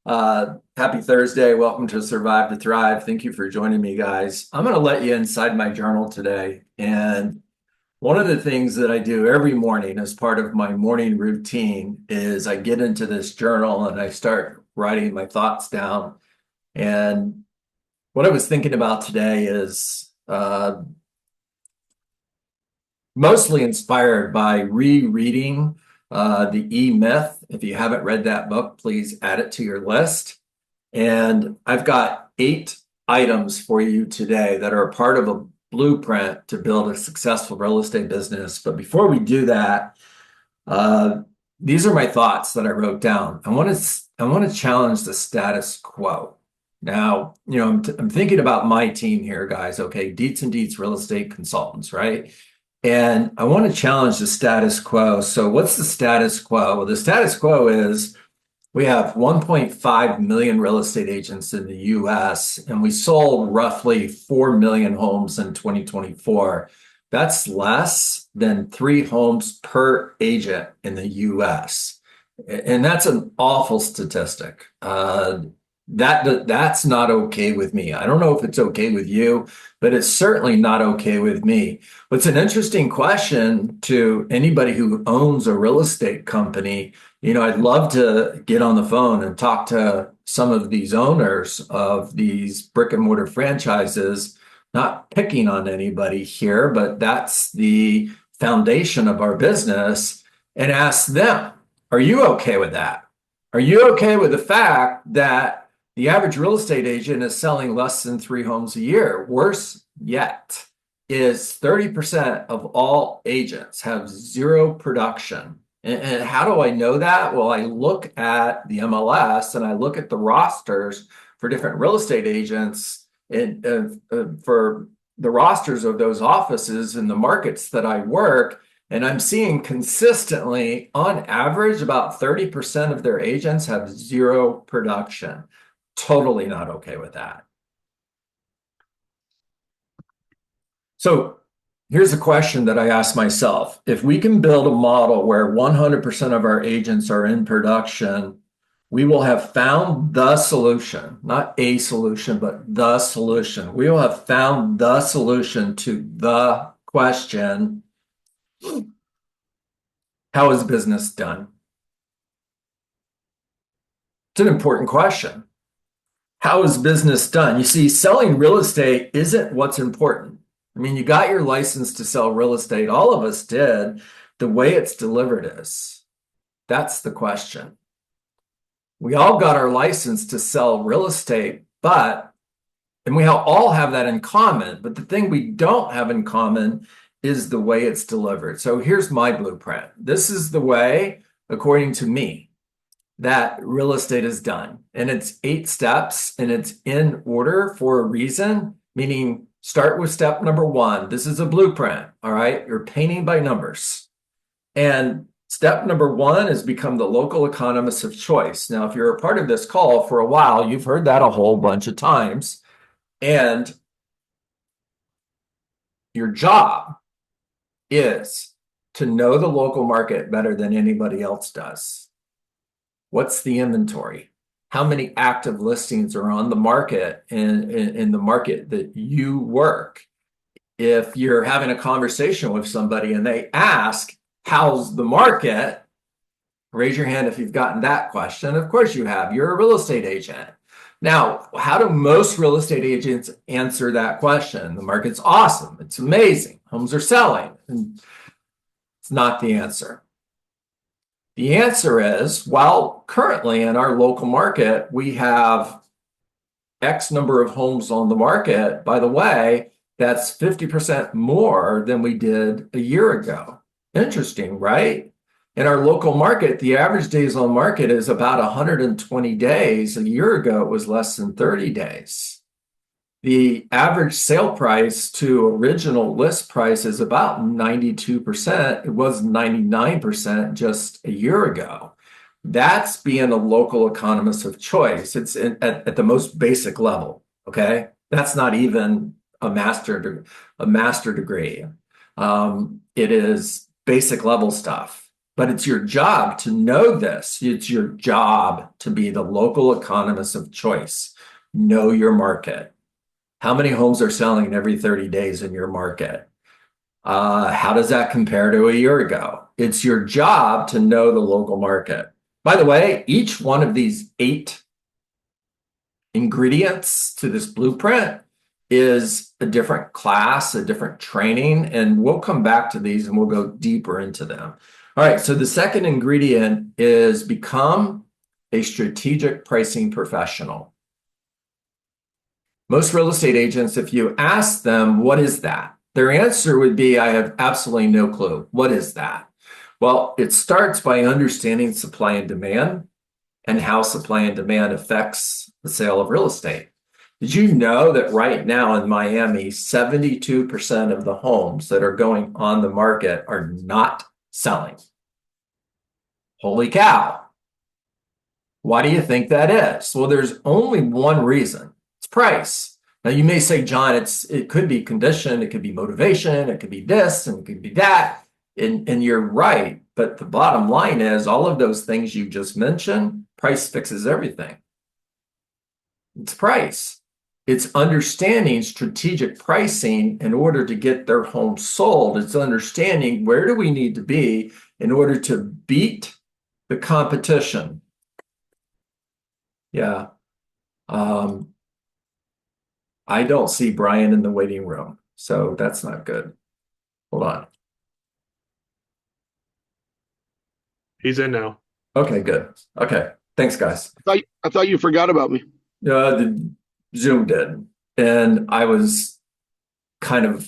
Happy Thursday. Welcome to Survive to Thrive. Thank you for joining me, guys. I'm going to let you inside my journal today. And one of the things that I do every morning as part of my morning routine is I get into this journal and I start writing my thoughts down. And what I was thinking about today is mostly inspired by rereading The E-Myth. If you haven't read that book, please add it to your list. And I've got 8 items for you today that are a part of a blueprint to build a successful real estate business. But before we do that, these are my thoughts that I wrote down. I want to challenge the status quo. Now, I'm thinking about my team here, guys. Okay, Dietz and Dietz Real Estate Consultants, right? And I want to challenge the status quo. So what's the status quo? Well, the status quo is we have 1.5 million real estate agents in the US, and we sold roughly 4 million homes in 2024. That's less than 3 homes per agent in the US. And that's an awful statistic. That's not okay with me. I don't know if it's okay with you, but it's certainly not okay with me. What's an interesting question to anybody who owns a real estate company, I'd love to get on the phone and talk to some of these owners of these brick and mortar franchises, not picking on anybody here, but that's the foundation of our business, and ask them, are you okay with that? Are you okay with the fact that the average real estate agent is selling less than 3 homes a year? Worse yet is 30% of all agents have 0 production. And how do I know that? Well, I look at the MLS and I look at the rosters for different real estate agents and for the rosters of those offices in the markets that I work. And I'm seeing consistently, on average, about 30% of their agents have 0 production. Totally not okay with that. So here's a question that I ask myself. If we can build a model where 100% of our agents are in production, we will have found the solution, not a solution, but the solution. We will have found the solution to the question, how is business done? It's an important question. How is business done? You see, selling real estate isn't what's important. I mean, you got your license to sell real estate. All of us did. The way it's delivered is. That's the question. We all got our license to sell real estate, and we all have that in common. But the thing we don't have in common is the way it's delivered. So here's my blueprint. This is the way, according to me, that real estate is done. And it's 8 steps, and it's in order for a reason, meaning start with step number 1. This is a blueprint, all right? You're painting by numbers. And step number 1 is become the local economist of choice. Now, if you're a part of this call for a while, you've heard that a whole bunch of times. And your job is to know the local market better than anybody else does. What's the inventory? How many active listings are on the market in the market that you work? If you're having a conversation with somebody and they ask, how's the market? Raise your hand if you've gotten that question. Of course you have. You're a real estate agent. Now, how do most real estate agents answer that question? The market's awesome. It's amazing. Homes are selling. And it's not the answer. The answer is, well, currently in our local market, we have X number of homes on the market. By the way, that's 50% more than we did a year ago. Interesting, right? In our local market, the average days on market is about 120 days. A year ago, it was less than 30 days. The average sale price to original list price is about 92%. It was 99% just a year ago. That's being a local economist of choice. It's at the most basic level, okay? That's not even a master degree. It is basic level stuff. But it's your job to know this. It's your job to be the local economist of choice. Know your market. How many homes are selling every 30 days in your market? How does that compare to a year ago? It's your job to know the local market. By the way, each one of these 8 ingredients to this blueprint is a different class, a different training, and we'll come back to these and we'll go deeper into them. All right, so the second ingredient is become a strategic pricing professional. Most real estate agents, if you ask them, what is that? Their answer would be, I have absolutely no clue. What is that? Well, it starts by understanding supply and demand and how supply and demand affects the sale of real estate. Did you know that right now in Miami, 72% of the homes that are going on the market are not selling? Holy cow. Why do you think that is? Well, there's only one reason. It's price. Now you may say, John, it could be condition, it could be motivation, it could be this, and it could be that. And you're right. But the bottom line is all of those things you just mentioned, price fixes everything. It's price. It's understanding strategic pricing in order to get their home sold. It's understanding where do we need to be in order to beat the competition. Yeah. I don't see Brian in the waiting room, so that's not good. Hold on. He's in now. Okay, good. Okay, thanks, guys. I thought you forgot about me. The Zoom did, and I was kind of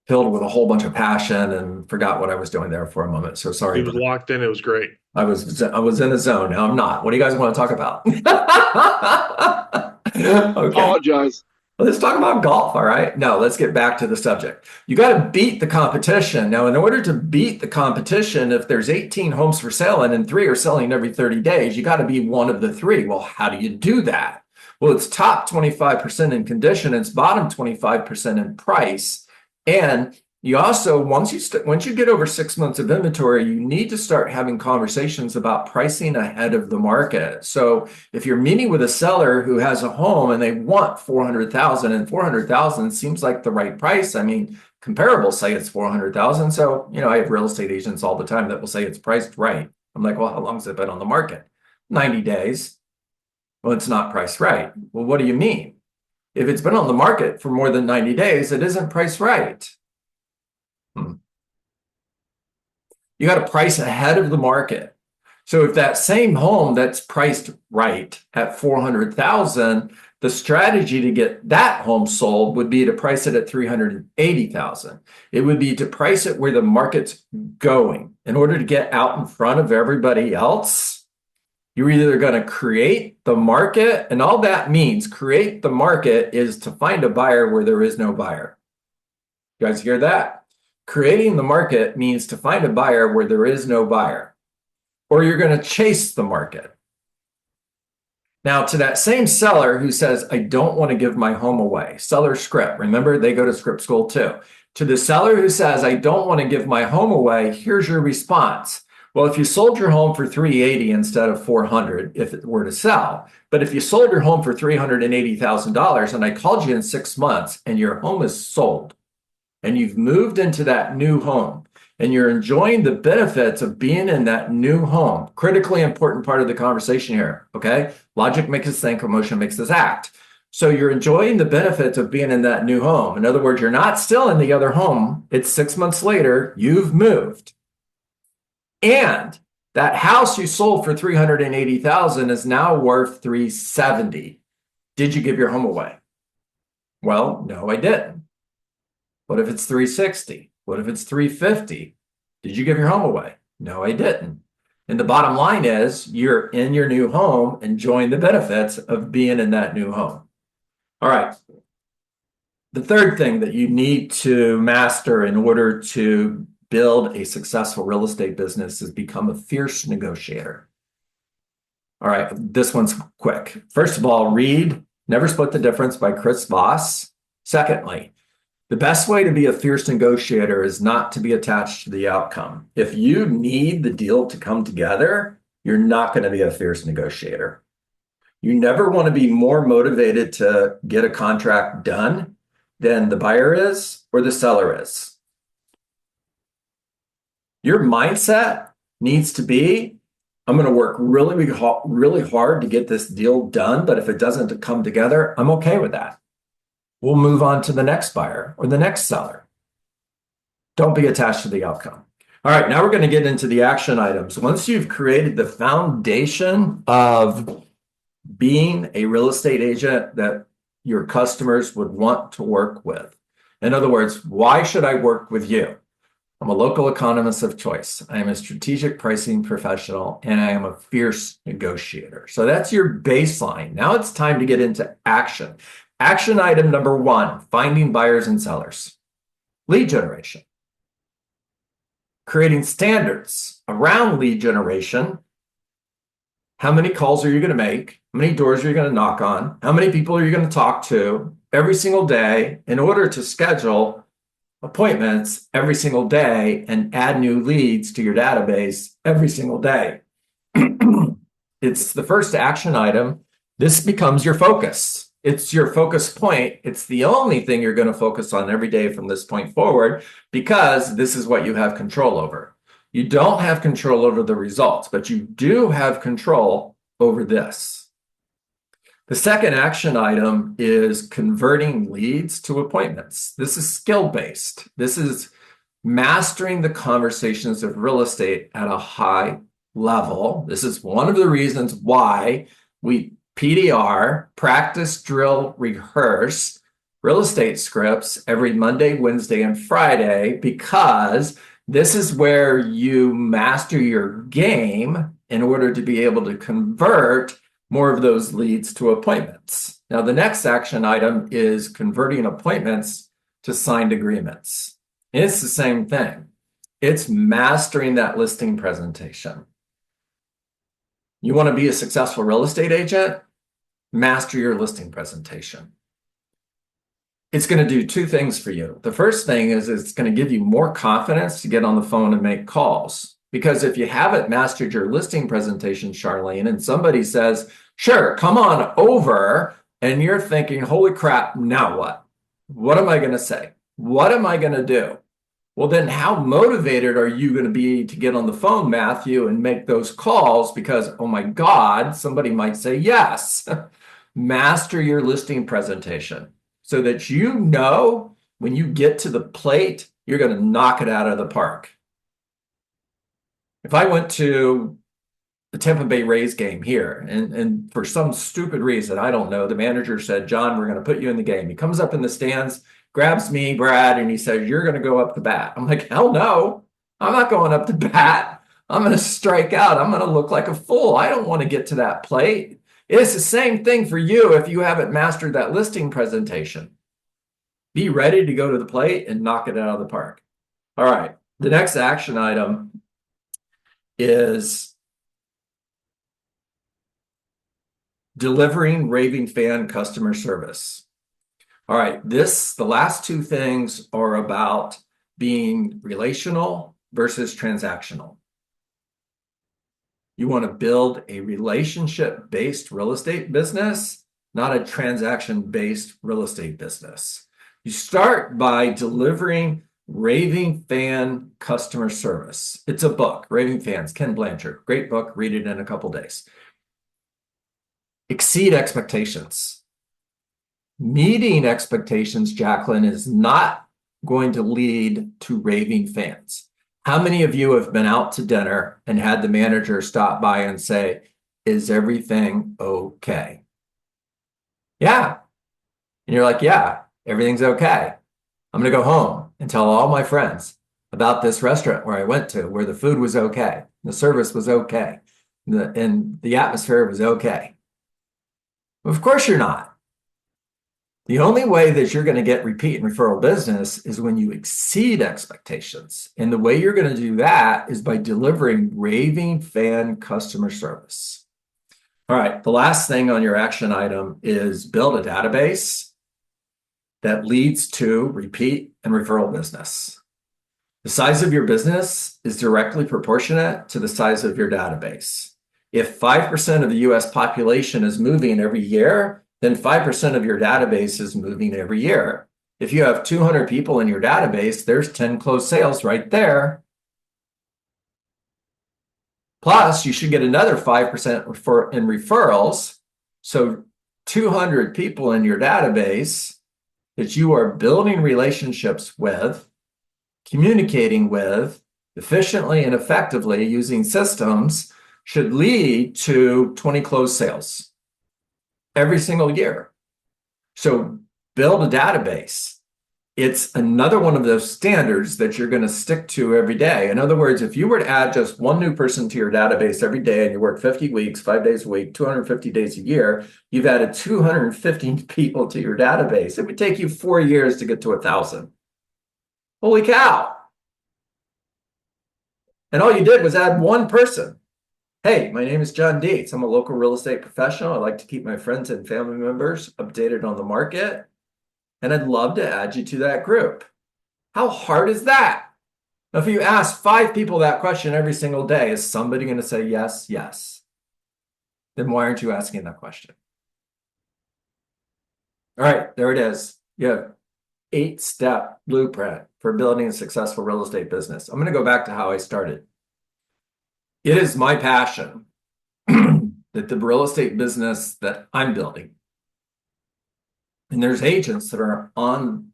filled with a whole bunch of passion and forgot what I was doing there for a moment. So sorry. He was locked in. It was great. I was in a zone. Now I'm not. What do you guys want to talk about? Okay. Apologize. Let's talk about golf, all right? No, let's get back to the subject. You got to beat the competition. Now, in order to beat the competition, if there's 18 homes for sale and 3 are selling every 30 days, you got to be one of the 3. Well, how do you do that? Well, it's top 25% in condition, it's bottom 25% in price. And you also, once you get over 6 months of inventory, you need to start having conversations about pricing ahead of the market. So if you're meeting with a seller who has a home and they want 400,000 and 400,000 seems like the right price. I mean, comparables say it's 400,000. So, I have real estate agents all the time that will say it's priced right. I'm like, well, how long has it been on the market? 90 days. Well, it's not priced right. Well, what do you mean? If it's been on the market for more than 90 days, it isn't priced right. You got to price ahead of the market. So if that same home that's priced right at 400,000, the strategy to get that home sold would be to price it at 380,000. It would be to price it where the market's going. In order to get out in front of everybody else, you're either going to create the market, and all that means create the market is to find a buyer where there is no buyer. You guys hear that? Creating the market means to find a buyer where there is no buyer, or you're going to chase the market. Now, to that same seller who says, I don't want to give my home away, seller script, remember they go to script school too. To the seller who says, I don't want to give my home away, here's your response. Well, if you sold your home for 380 instead of 400, if it were to sell, but if you sold your home for $380,000 and I called you in 6 months and your home is sold, and you've moved into that new home and you're enjoying the benefits of being in that new home, critically important part of the conversation here, okay? Logic makes us think, emotion makes us act. So you're enjoying the benefits of being in that new home. In other words, you're not still in the other home. It's 6 months later, you've moved. And that house you sold for 380,000 is now worth 370. Did you give your home away? Well, no, I didn't. What if it's 360? What if it's 350? Did you give your home away? No, I didn't. And the bottom line is you're in your new home enjoying the benefits of being in that new home. All right. The third thing that you need to master in order to build a successful real estate business is become a fierce negotiator. All right, this one's quick. First of all, read Never Split the Difference by Chris Voss. Secondly, The best way to be a fierce negotiator is not to be attached to the outcome. If you need the deal to come together, you're not going to be a fierce negotiator. You never want to be more motivated to get a contract done than the buyer is or the seller is. Your mindset needs to be, I'm going to work really hard to get this deal done, but if it doesn't come together, I'm okay with that. We'll move on to the next buyer or the next seller. Don't be attached to the outcome. All right, now we're going to get into the action items. Once you've created the foundation of being a real estate agent that your customers would want to work with. In other words, why should I work with you? I'm a local economist of choice. I am a strategic pricing professional, and I am a fierce negotiator. So that's your baseline. Now it's time to get into action. Action item number 1, finding buyers and sellers. Lead generation. Creating standards around lead generation. How many calls are you going to make? How many doors are you going to knock on? How many people are you going to talk to every single day in order to schedule appointments every single day and add new leads to your database every single day? It's the first action item. This becomes your focus. It's your focus point. It's the only thing you're going to focus on every day from this point forward, because this is what you have control over. You don't have control over the results, but you do have control over this. The second action item is converting leads to appointments. This is skill-based. This is mastering the conversations of real estate at a high level. This is one of the reasons why we PDR, practice, drill, rehearse, real estate scripts every Monday, Wednesday, and Friday, because this is where you master your game in order to be able to convert more of those leads to appointments. Now, the next action item is converting appointments to signed agreements. And it's the same thing. It's mastering that listing presentation. You want to be a successful real estate agent? Master your listing presentation. It's going to do 2 things for you. The first thing is it's going to give you more confidence to get on the phone and make calls. Because if you haven't mastered your listing presentation, Charlene, and somebody says, sure, come on over, and you're thinking, holy crap, now what? What am I going to say? What am I going to do? Well, then how motivated are you going to be to get on the phone, Matthew, and make those calls? Because, oh my God, somebody might say yes. Master your listing presentation so that you know when you get to the plate, you're going to knock it out of the park. If I went to the Tampa Bay Rays game here, and for some stupid reason, I don't know, the manager said, John, we're going to put you in the game. He comes up in the stands, grabs me, Brad, and he says, you're going to go up to bat. I'm like, hell no, I'm not going up to bat. I'm going to strike out. I'm going to look like a fool. I don't want to get to that plate. It's the same thing for you if you haven't mastered that listing presentation. Be ready to go to the plate and knock it out of the park. All right, the next action item is delivering raving fan customer service. All right, the last 2 things are about being relational versus transactional. You want to build a relationship-based real estate business, not a transaction-based real estate business. You start by delivering raving fan customer service. It's a book, Raving Fans, Ken Blanchard. Great book, read it in a couple days. Exceed expectations. Meeting expectations, Jacqueline, is not going to lead to raving fans. How many of you have been out to dinner and had the manager stop by and say, is everything okay? Yeah. And you're like, yeah, everything's okay. I'm going to go home and tell all my friends about this restaurant where I went to, where the food was okay, the service was okay, and the atmosphere was okay. Of course you're not. The only way that you're going to get repeat and referral business is when you exceed expectations. And the way you're going to do that is by delivering raving fan customer service. All right, the last thing on your action item is build a database that leads to repeat and referral business. The size of your business is directly proportionate to the size of your database. If 5% of the US population is moving every year, then 5% of your database is moving every year. If you have 200 people in your database, there's 10 closed sales right there. Plus, you should get another 5% in referrals. So 200 people in your database that you are building relationships with, communicating with efficiently and effectively using systems should lead to 20 closed sales every single year. So build a database. It's another one of those standards that you're going to stick to every day. In other words, if you were to add just one new person to your database every day and you work 50 weeks, 5 days a week, 250 days a year, you've added 250 people to your database. It would take you 4 years to get to 1,000. Holy cow. And all you did was add one person. Hey, my name is John Dietz. I'm a local real estate professional. I like to keep my friends and family members updated on the market. And I'd love to add you to that group. How hard is that? Now, if you ask 5 people that question every single day, is somebody going to say yes? Yes. Then why aren't you asking that question? All right, there it is. You have 8-step blueprint for building a successful real estate business. I'm going to go back to how I started. It is my passion that the real estate business that I'm building, and there's agents that are on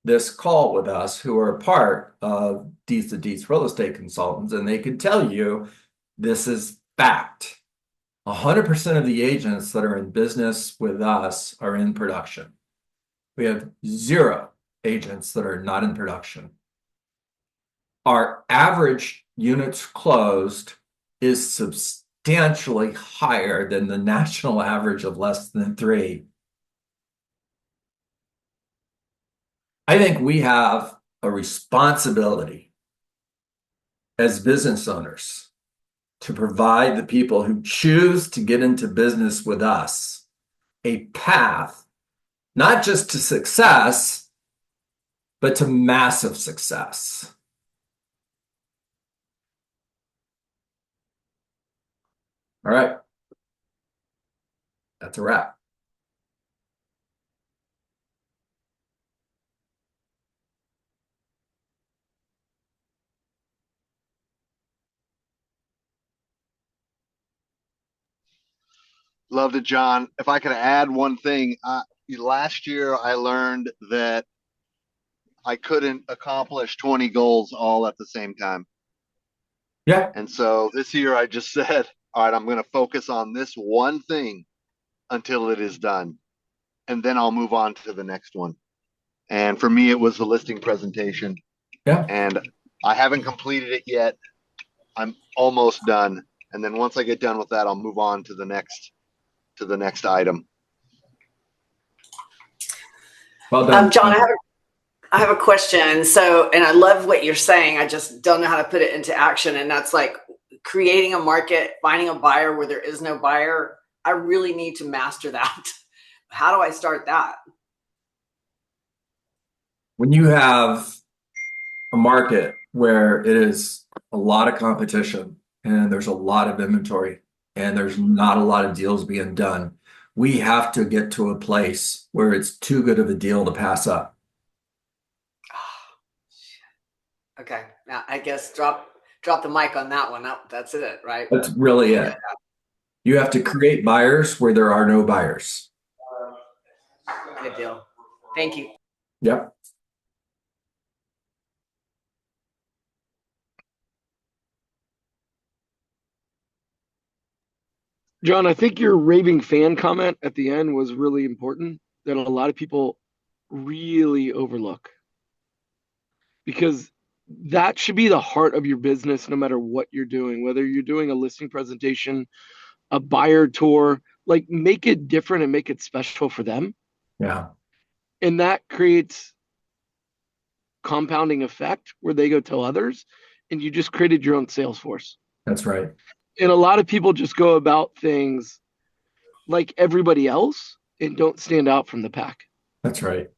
this call with us who are part of Dietz to Dietz Real Estate Consultants, and they can tell you this is fact. 100% of the agents that are in business with us are in production. We have 0 agents that are not in production. Our average units closed is substantially higher than the national average of less than 3. I think we have a responsibility as business owners to provide the people who choose to get into business with us a path, not just to success, but to massive success. All right. That's a wrap. Loved it, John. If I could add one thing, last year I learned that I couldn't accomplish 20 goals all at the same time. Yeah. And so this year I just said, all right, I'm going to focus on this one thing until it is done. And then I'll move on to the next one. And for me, it was the listing presentation. Yeah. And I haven't completed it yet. I'm almost done. And then once I get done with that, I'll move on to the next item. Well done. John, I have a question. So, and I love what you're saying. I just don't know how to put it into action. And that's like creating a market, finding a buyer where there is no buyer. I really need to master that. How do I start that? When you have a market where it is a lot of competition and there's a lot of inventory and there's not a lot of deals being done, we have to get to a place where it's too good of a deal to pass up. Okay. Now I guess drop the mic on that one. That's it, right? That's really it. You have to create buyers where there are no buyers. Good deal. Thank you. Yep. John, I think your raving fan comment at the end was really important that a lot of people really overlook, because that should be the heart of your business no matter what you're doing, whether you're doing a listing presentation, a buyer tour, like make it different and make it special for them. Yeah. And that creates compounding effect where they go tell others and you just created your own sales force. That's right. And a lot of people just go about things like everybody else and don't stand out from the pack. That's right.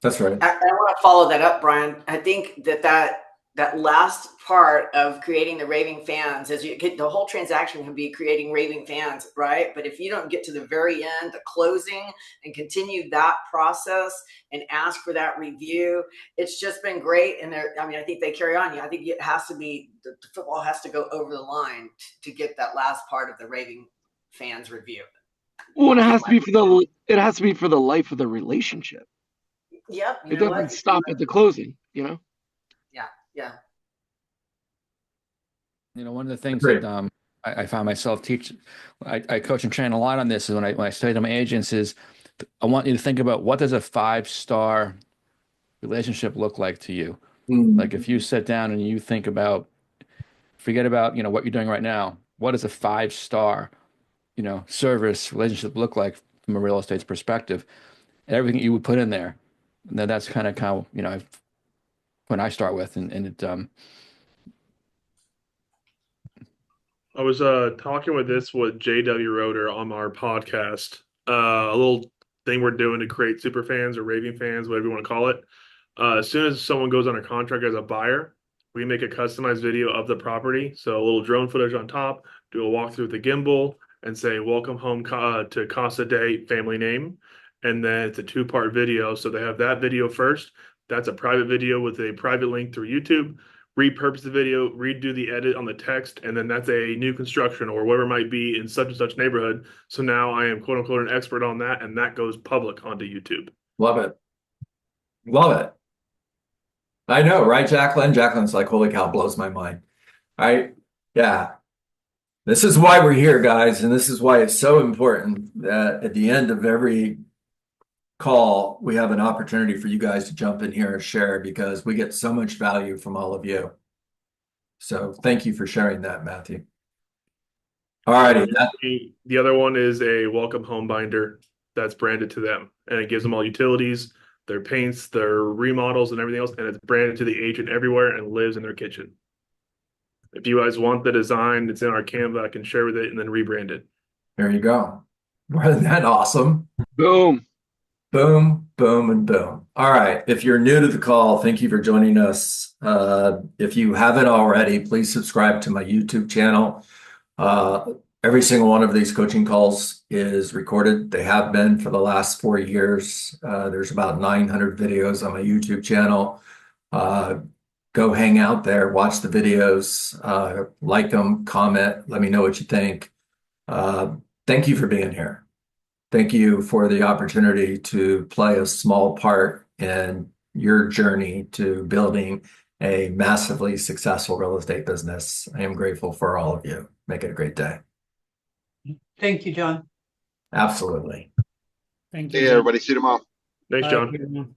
That's right. I want to follow that up, Brian. I think that last part of creating the raving fans is you get the whole transaction can be creating raving fans, right? But if you don't get to the very end, the closing, and continue that process and ask for that review, it's just been great. And I think they carry on. I think it has to be the football has to go over the line to get that last part of the raving fans review. Well, it has to be for the life of the relationship. Yep. It doesn't stop at the closing, you know? Yeah. One of the things Great. that I found myself teaching, I coach and train a lot on this is when I say to my agents is, I want you to think about what does a 5-star relationship look like to you? Like if you sit down and you think about, forget about, what you're doing right now, what does a 5-star, service relationship look like from a real estate's perspective? Everything you would put in there. And then that's kind of how, when I start with, and it, I was talking with JW Roeder on our podcast. A little thing we're doing to create super fans or raving fans, whatever you want to call it. As soon as someone goes under contract as a buyer, we make a customized video of the property. So a little drone footage on top, do a walkthrough with the gimbal, and say welcome home to Casa Day family name. And then it's a 2-part video. So they have that video first. That's a private video with a private link through YouTube. Repurpose the video, redo the edit on the text, and then that's a new construction or whatever it might be in such and such neighborhood. So now I am quote unquote an expert on that, and that goes public onto YouTube. Love it. Love it. I know, right, Jacqueline? Jacqueline's like, holy cow, blows my mind. Right? Yeah. This is why we're here, guys, and this is why it's so important that at the end of every call, we have an opportunity for you guys to jump in here and share because we get so much value from all of you. So thank you for sharing that, Matthew. All righty. The other one is a welcome home binder that's branded to them, and it gives them all utilities, their paints, their remodels, and everything else, and it's branded to the agent everywhere and lives in their kitchen. If you guys want the design, it's in our Canva. I can share with it and then rebrand it. There you go. Wasn't that awesome? Boom. Boom, boom, and boom. All right. If you're new to the call, thank you for joining us. If you haven't already, please subscribe to my YouTube channel. Every single one of these coaching calls is recorded. They have been for the last 4 years. There's about 900 videos on my YouTube channel. Go hang out there, watch the videos, like them, comment, let me know what you think. Thank you for being here. Thank you for the opportunity to play a small part in your journey to building a massively successful real estate business. I am grateful for all of you. Make it a great day. Thank you, John. Absolutely. Thank you. Hey, John. everybody. See you tomorrow. Thanks, Bye, John. everyone.